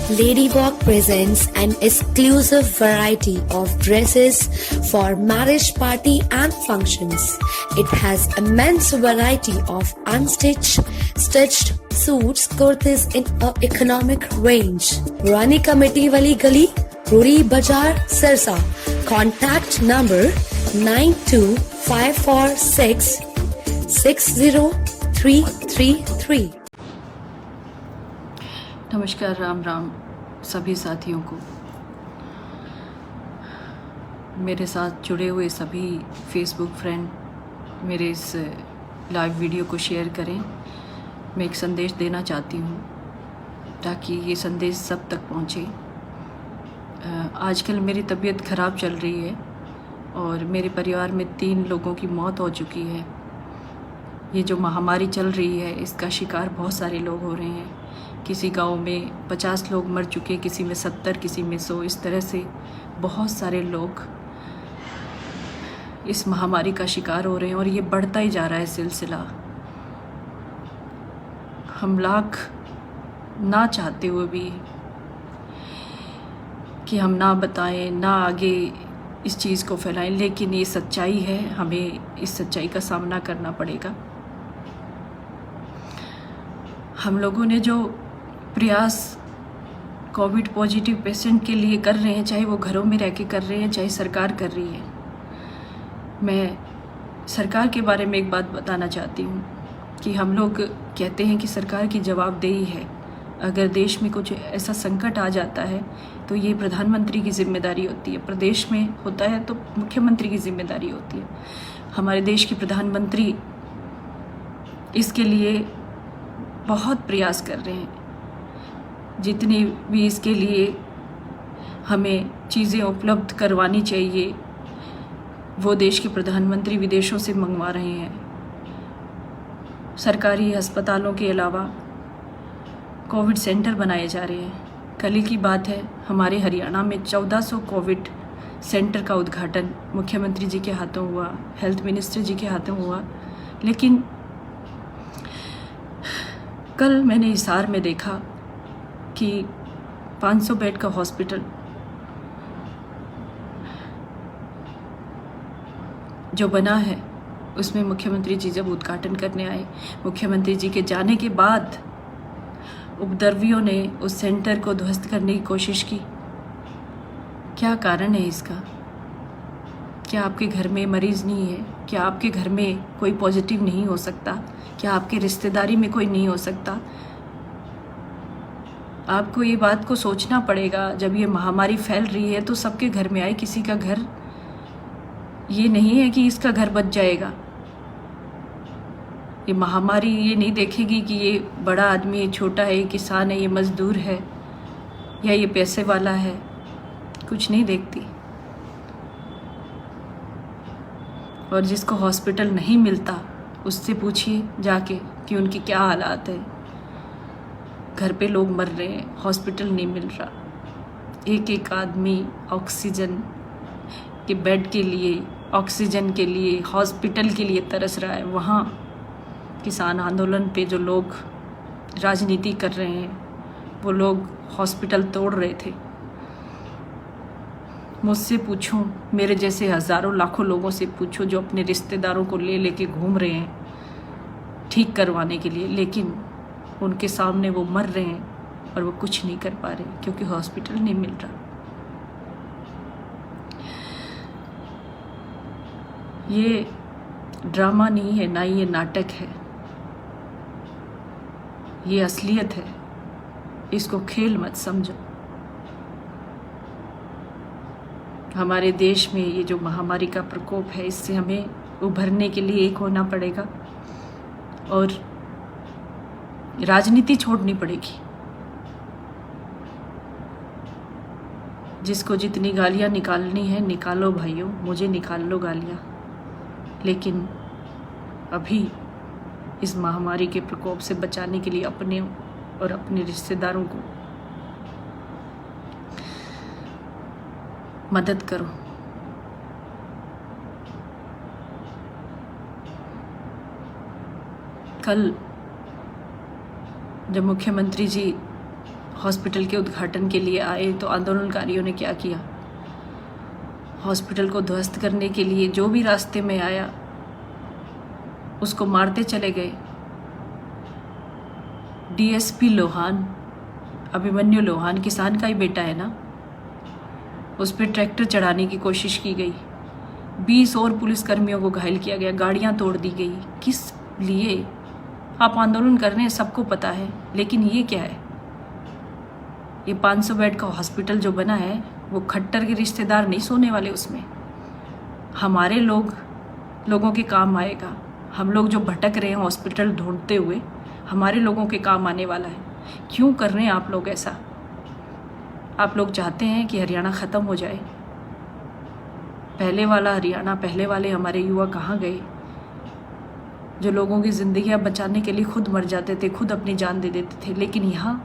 Ladywalk presents an exclusive variety of dresses for marriage party and functions. It has immense variety of unstitched, stitched suits, kurtis in a economic range. Rani Committee Wali Gali, Ruri Bazaar, Sirsa. Contact number 9254660333. नमस्कार, राम राम सभी साथियों को। मेरे साथ जुड़े हुए सभी Facebook friend मेरे इस लाइव वीडियो को शेयर करें। मैं एक संदेश देना चाहती हूँ ताकि ये संदेश सब तक पहुँचे। आजकल मेरी तबीयत ख़राब चल रही है और मेरे परिवार में 3 लोगों की मौत हो चुकी है। ये जो महामारी चल रही है इसका शिकार बहुत सारे लोग हो रहे हैं। किसी गांव में 50 लोग मर चुके, किसी में 70, किसी में 100। इस तरह से बहुत सारे लोग इस महामारी का शिकार हो रहे हैं और ये बढ़ता ही जा रहा है सिलसिला। हम लाख ना चाहते हुए भी कि हम ना बताएं, ना आगे इस चीज़ को फैलाएं, लेकिन ये सच्चाई है। हमें इस सच्चाई का सामना करना पड़ेगा। हम लोगों ने जो प्रयास कोविड पॉजिटिव पेशेंट के लिए कर रहे हैं, चाहे वो घरों में रह के कर रहे हैं, चाहे सरकार कर रही है। मैं सरकार के बारे में एक बात बताना चाहती हूँ कि हम लोग कहते हैं कि सरकार की जवाबदेही है। अगर देश में कुछ ऐसा संकट आ जाता है तो ये प्रधानमंत्री की जिम्मेदारी होती है। प्रदेश में होता है तो मुख्यमंत्री की जिम्मेदारी होती है। हमारे देश की प्रधानमंत्री इसके लिए बहुत प्रयास कर रहे हैं। जितनी भी इसके लिए हमें चीज़ें उपलब्ध करवानी चाहिए वो देश के प्रधानमंत्री विदेशों से मंगवा रहे हैं। सरकारी अस्पतालों के अलावा कोविड सेंटर बनाए जा रहे हैं। कल ही की बात है, हमारे हरियाणा में 1400 कोविड सेंटर का उद्घाटन मुख्यमंत्री जी के हाथों हुआ, हेल्थ मिनिस्टर जी के हाथों हुआ। लेकिन कल मैंने हिसार में देखा कि 500 बेड का हॉस्पिटल जो बना है उसमें मुख्यमंत्री जी जब उद्घाटन करने आए, मुख्यमंत्री जी के जाने के बाद उपद्रवियों ने उस सेंटर को ध्वस्त करने की कोशिश की। क्या कारण है इसका? क्या आपके घर में मरीज़ नहीं है? क्या आपके घर में कोई पॉजिटिव नहीं हो सकता? क्या आपके रिश्तेदारी में कोई नहीं हो सकता? आपको ये बात को सोचना पड़ेगा। जब ये महामारी फैल रही है तो सबके घर में आए, किसी का घर ये नहीं है कि इसका घर बच जाएगा। ये महामारी ये नहीं देखेगी कि ये बड़ा आदमी है, छोटा है, ये किसान है, ये मजदूर है या ये पैसे वाला है। कुछ नहीं देखती। और जिसको हॉस्पिटल नहीं मिलता उससे पूछिए जाके कि उनकी क्या हालात है। घर पे लोग मर रहे हैं, हॉस्पिटल नहीं मिल रहा। एक एक आदमी ऑक्सीजन के बेड के लिए, ऑक्सीजन के लिए, हॉस्पिटल के लिए तरस रहा है। वहाँ किसान आंदोलन पे जो लोग राजनीति कर रहे हैं वो लोग हॉस्पिटल तोड़ रहे थे। मुझसे पूछो, मेरे जैसे हज़ारों लाखों लोगों से पूछो जो अपने रिश्तेदारों को ले लेके घूम रहे हैं ठीक करवाने के लिए, लेकिन उनके सामने वो मर रहे हैं और वो कुछ नहीं कर पा रहे क्योंकि हॉस्पिटल नहीं मिल रहा। ये ड्रामा नहीं है, ना ये नाटक है, ये असलियत है। इसको खेल मत समझो। हमारे देश में ये जो महामारी का प्रकोप है इससे हमें उभरने के लिए एक होना पड़ेगा और राजनीति छोड़नी पड़ेगी। जिसको जितनी गालियाँ निकालनी है निकालो भाइयों, मुझे निकाल लो गालियाँ। लेकिन अभी इस महामारी के प्रकोप से बचाने के लिए अपने और अपने रिश्तेदारों को मदद करो। कल जब मुख्यमंत्री जी हॉस्पिटल के उद्घाटन के लिए आए तो आंदोलनकारियों ने क्या किया? हॉस्पिटल को ध्वस्त करने के लिए जो भी रास्ते में आया उसको मारते चले गए। डीएसपी लोहान, अभिमन्यु लोहान किसान का ही बेटा है ना, उस पर ट्रैक्टर चढ़ाने की कोशिश की गई। 20 और पुलिसकर्मियों को घायल किया गया, गाड़ियां तोड़ दी गई। किस लिए? आप आंदोलन कर रहे हैं, सबको पता है, लेकिन ये क्या है? ये 500 बेड का हॉस्पिटल जो बना है वो खट्टर के रिश्तेदार नहीं सोने वाले उसमें। हमारे लोगों के काम आएगा। हम लोग जो भटक रहे हैं हॉस्पिटल ढूंढते हुए, हमारे लोगों के काम आने वाला है। क्यों कर रहे हैं आप लोग ऐसा? आप लोग चाहते हैं कि हरियाणा ख़त्म हो जाए? पहले वाला हरियाणा, पहले वाले हमारे युवा कहाँ गए, जो लोगों की ज़िंदगियाँ बचाने के लिए खुद मर जाते थे, खुद अपनी जान दे देते थे। लेकिन यहाँ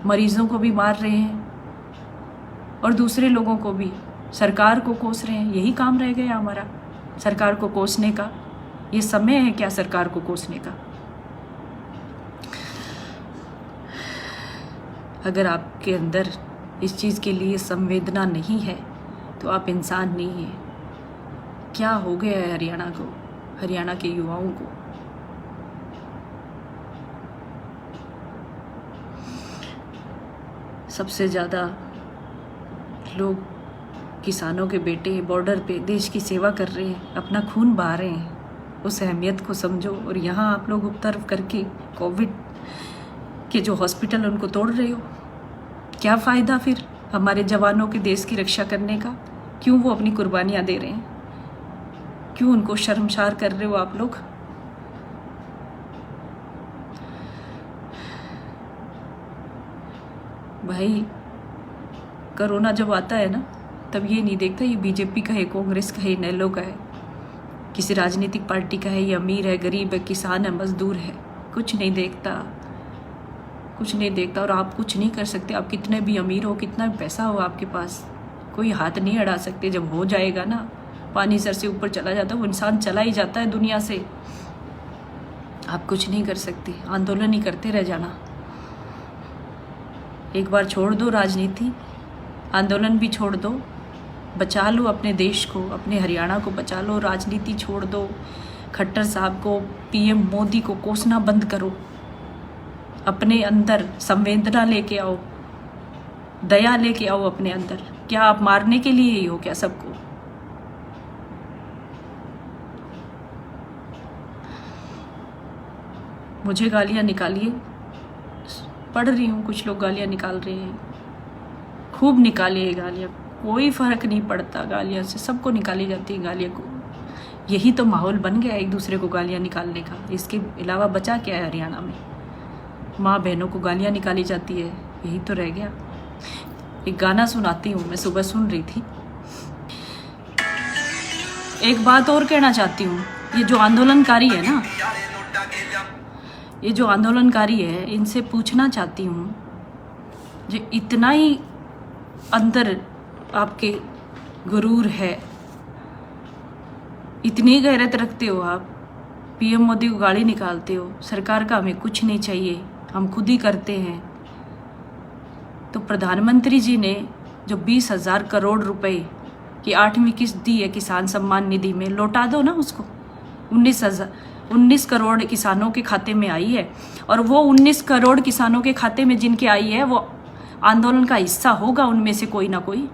मरीजों को भी मार रहे हैं और दूसरे लोगों को भी, सरकार को कोस रहे हैं। यही काम रह गया हमारा, सरकार को कोसने का। ये समय है क्या सरकार को कोसने का? अगर आपके अंदर इस चीज़ के लिए संवेदना नहीं है तो आप इंसान नहीं हैं। क्या हो गया है हरियाणा को, हरियाणा के युवाओं को? सबसे ज़्यादा लोग किसानों के बेटे बॉर्डर पे देश की सेवा कर रहे हैं, अपना खून बहा रहे हैं। उस अहमियत को समझो। और यहाँ आप लोग उपद्रव करके कोविड के जो हॉस्पिटल उनको तोड़ रहे हो। क्या फ़ायदा फिर हमारे जवानों के देश की रक्षा करने का? क्यों वो अपनी कुर्बानियाँ दे रहे हैं? क्यों उनको शर्मसार कर रहे हो आप लोग? भाई, कोरोना जब आता है ना, तब ये नहीं देखता ये बीजेपी का है, कांग्रेस का है, इनेलो का है, किसी राजनीतिक पार्टी का है, ये अमीर है, गरीब है, किसान है, मजदूर है। कुछ नहीं देखता, कुछ नहीं देखता। और आप कुछ नहीं कर सकते। आप कितने भी अमीर हो, कितना भी पैसा हो आपके पास, कोई हाथ नहीं अड़ा सकते। जब हो जाएगा ना, पानी सर से ऊपर चला जाता है, वो इंसान चला ही जाता है दुनिया से। आप कुछ नहीं कर सकते, आंदोलन ही करते रह जाना। एक बार छोड़ दो राजनीति, आंदोलन भी छोड़ दो, बचा लो अपने देश को, अपने हरियाणा को बचा लो। राजनीति छोड़ दो, खट्टर साहब को, पीएम मोदी को कोसना बंद करो। अपने अंदर संवेदना लेके आओ, दया लेके आओ अपने अंदर। क्या आप मारने के लिए ही हो क्या सबको? मुझे गालियाँ निकालिए, पढ़ रही हूँ, कुछ लोग गालियाँ निकाल रहे हैं, खूब निकालिए गालियाँ, कोई फ़र्क नहीं पड़ता गालियाँ से, सबको निकाली जाती है गालियाँ को। यही तो माहौल बन गया एक दूसरे को गालियाँ निकालने का। इसके अलावा बचा क्या है हरियाणा में? माँ बहनों को गालियाँ निकाली जाती है, यही तो रह गया। एक गाना सुनाती हूँ, मैं सुबह सुन रही थी। एक बात और कहना चाहती हूँ, ये जो आंदोलनकारी है ना, ये जो आंदोलनकारी है, इनसे पूछना चाहती हूँ, जो इतना ही अंदर आपके गुरूर है, इतनी गैरत रखते हो आप, पीएम मोदी को गाली निकालते हो, सरकार का हमें कुछ नहीं चाहिए, हम खुद ही करते हैं। तो प्रधानमंत्री जी ने जो 20,000 करोड़ रुपए की 8वीं किस्त दी है किसान सम्मान निधि में, लौटा दो ना उसको। 19 करोड़ किसानों के खाते में आई है, और वो 19 करोड़ किसानों के खाते में जिनके आई है वो आंदोलन का हिस्सा होगा, उनमें से कोई ना कोई।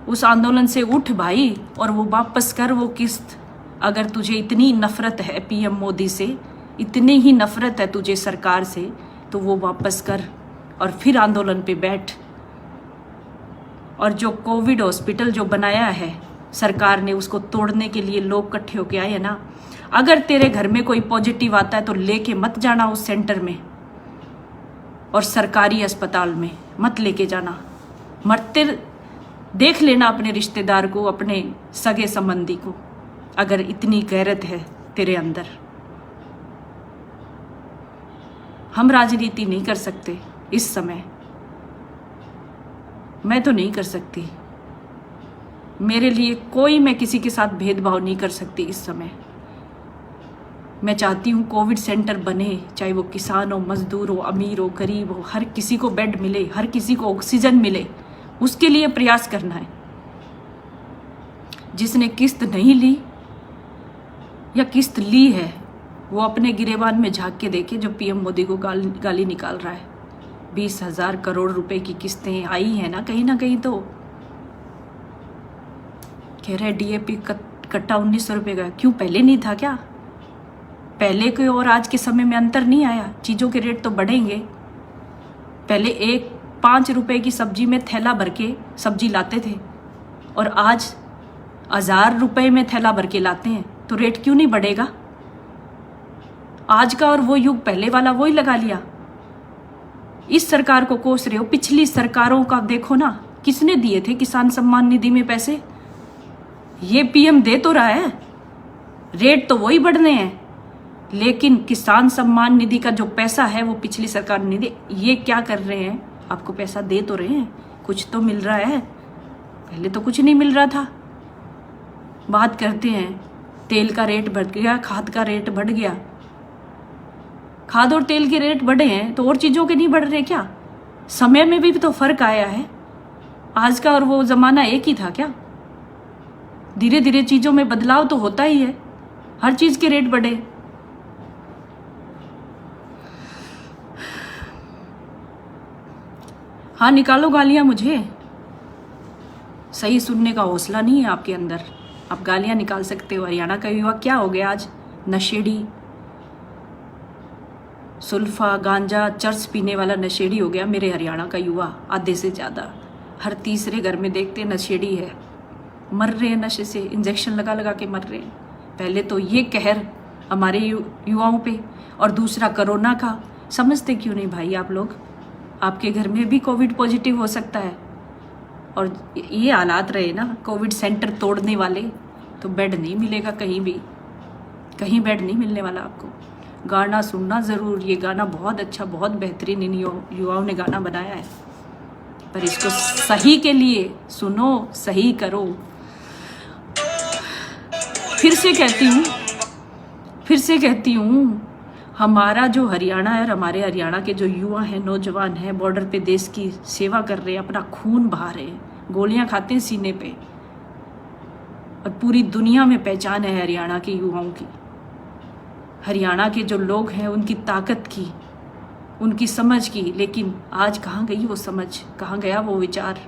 उस आंदोलन से उठ भाई, और वो वापस कर वो किस्त। अगर तुझे इतनी नफरत है पीएम मोदी से, इतनी ही नफरत है तुझे सरकार से, तो वो वापस कर और फिर आंदोलन पे बैठ। और जो कोविड हॉस्पिटल जो बनाया है सरकार ने, उसको तोड़ने के लिए लोग इकट्ठे होके आए हैं ना। अगर तेरे घर में कोई पॉजिटिव आता है तो लेके मत जाना उस सेंटर में, और सरकारी अस्पताल में मत लेके जाना। मरते देख लेना अपने रिश्तेदार को, अपने सगे संबंधी को, अगर इतनी गैरत है तेरे अंदर। हम राजनीति नहीं कर सकते इस समय, मैं तो नहीं कर सकती। मेरे लिए कोई, मैं किसी के साथ भेदभाव नहीं कर सकती इस समय। मैं चाहती हूँ कोविड सेंटर बने, चाहे वो किसान हो, मजदूर हो, अमीर हो, गरीब हो, हर किसी को बेड मिले, हर किसी को ऑक्सीजन मिले, उसके लिए प्रयास करना है। जिसने किस्त नहीं ली या किस्त ली है वो अपने गिरेबान में झांक के देखे, जो पीएम मोदी को गाली निकाल रहा है। 20,000 करोड़ रुपए की किस्तें आई हैं ना कहीं तो कह रहे डीएपी कट्टा 1900 रुपये का। क्यों पहले नहीं था क्या? पहले के और आज के समय में अंतर नहीं आया? चीज़ों के रेट तो बढ़ेंगे। पहले 5 रुपए की सब्जी में थैला भर के सब्जी लाते थे और आज 1000 रुपए में थैला भर के लाते हैं, तो रेट क्यों नहीं बढ़ेगा? आज का और वो युग पहले वाला वही लगा लिया। इस सरकार को कोस रहे हो, पिछली सरकारों का देखो ना, किसने दिए थे किसान सम्मान निधि में पैसे? ये पीएम दे तो रहा है, रेट तो वही बढ़ने हैं, लेकिन किसान सम्मान निधि का जो पैसा है वो पिछली सरकार ने दे। ये क्या कर रहे हैं? आपको पैसा दे तो रहे हैं, कुछ तो मिल रहा है, पहले तो कुछ नहीं मिल रहा था। बात करते हैं तेल का रेट बढ़ गया, खाद का रेट बढ़ गया। खाद और तेल के रेट बढ़े हैं तो और चीज़ों के नहीं बढ़ रहे क्या? समय में भी तो फर्क आया है। आज का और वो ज़माना एक ही था क्या? धीरे धीरे चीज़ों में बदलाव तो होता ही है, हर चीज़ के रेट बढ़े। हाँ, निकालो गालियाँ मुझे, सही सुनने का हौसला नहीं है आपके अंदर, आप गालियाँ निकाल सकते हो। हरियाणा का युवा क्या हो गया आज? नशेड़ी, सुल्फा, गांजा, चर्च पीने वाला नशेड़ी हो गया मेरे हरियाणा का युवा, आधे से ज़्यादा। हर तीसरे घर में देखते नशेड़ी है, मर रहे हैं नशे से, इंजेक्शन लगा लगा के मर रहे हैं। पहले तो ये कहर हमारे युवाओं पे, और दूसरा कोरोना का। समझते क्यों नहीं भाई आप लोग? आपके घर में भी कोविड पॉजिटिव हो सकता है, और ये हालात रहे ना कोविड सेंटर तोड़ने वाले, तो बेड नहीं मिलेगा कहीं भी, कहीं बेड नहीं मिलने वाला आपको। गाना सुनना ज़रूर, ये गाना बहुत अच्छा, बहुत बेहतरीन इन युवाओं ने गाना बनाया है, पर इसको सही के लिए सुनो, सही करो। फिर से कहती हूँ, हमारा जो हरियाणा है और हमारे हरियाणा के जो युवा हैं, नौजवान हैं, बॉर्डर पे देश की सेवा कर रहे हैं, अपना खून बहा रहे हैं, गोलियां खाते हैं सीने पे, और पूरी दुनिया में पहचान है हरियाणा के युवाओं की। हरियाणा के जो लोग हैं उनकी ताकत की, उनकी समझ की, लेकिन आज कहाँ गई वो समझ, कहाँ गया वो विचार,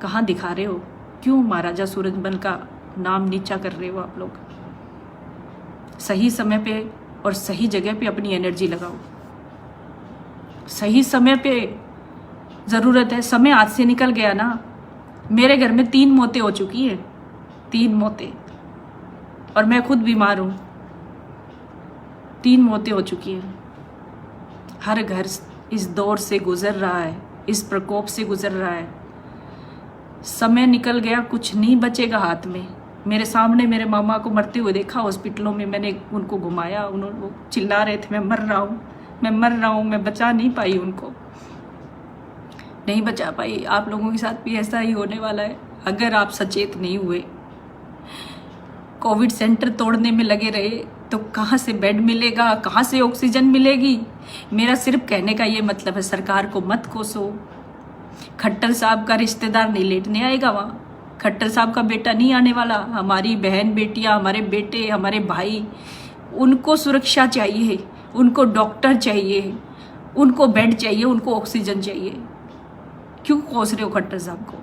कहाँ दिखा रहे हो? क्यों महाराजा सूरजमल का नाम नीचा कर रहे हो आप लोग? सही समय पे और सही जगह पे अपनी एनर्जी लगाओ, सही समय पे ज़रूरत है। समय आज से निकल गया ना। मेरे घर में 3 मौतें हो चुकी हैं, 3 मौतें, और मैं खुद बीमार हूँ। 3 मौतें हो चुकी हैं। हर घर इस दौर से गुजर रहा है, इस प्रकोप से गुजर रहा है। समय निकल गया, कुछ नहीं बचेगा हाथ में। मेरे सामने मेरे मामा को मरते हुए देखा हॉस्पिटलों में, मैंने उनको घुमाया, उन्होंने वो चिल्ला रहे थे मैं मर रहा हूँ, मैं मर रहा हूँ। मैं बचा नहीं पाई, उनको नहीं बचा पाई। आप लोगों के साथ भी ऐसा ही होने वाला है अगर आप सचेत नहीं हुए। कोविड सेंटर तोड़ने में लगे रहे तो कहाँ से बेड मिलेगा, कहाँ से ऑक्सीजन मिलेगी? मेरा सिर्फ कहने का ये मतलब है, सरकार को मत कोसो। खट्टर साहब का रिश्तेदार नहीं लेटने आएगा वहाँ, खट्टर साहब का बेटा नहीं आने वाला। हमारी बहन बेटियाँ, हमारे बेटे, हमारे भाई, उनको सुरक्षा चाहिए, उनको डॉक्टर चाहिए, उनको बेड चाहिए, उनको ऑक्सीजन चाहिए। क्यों कोस रहे हो खट्टर साहब को?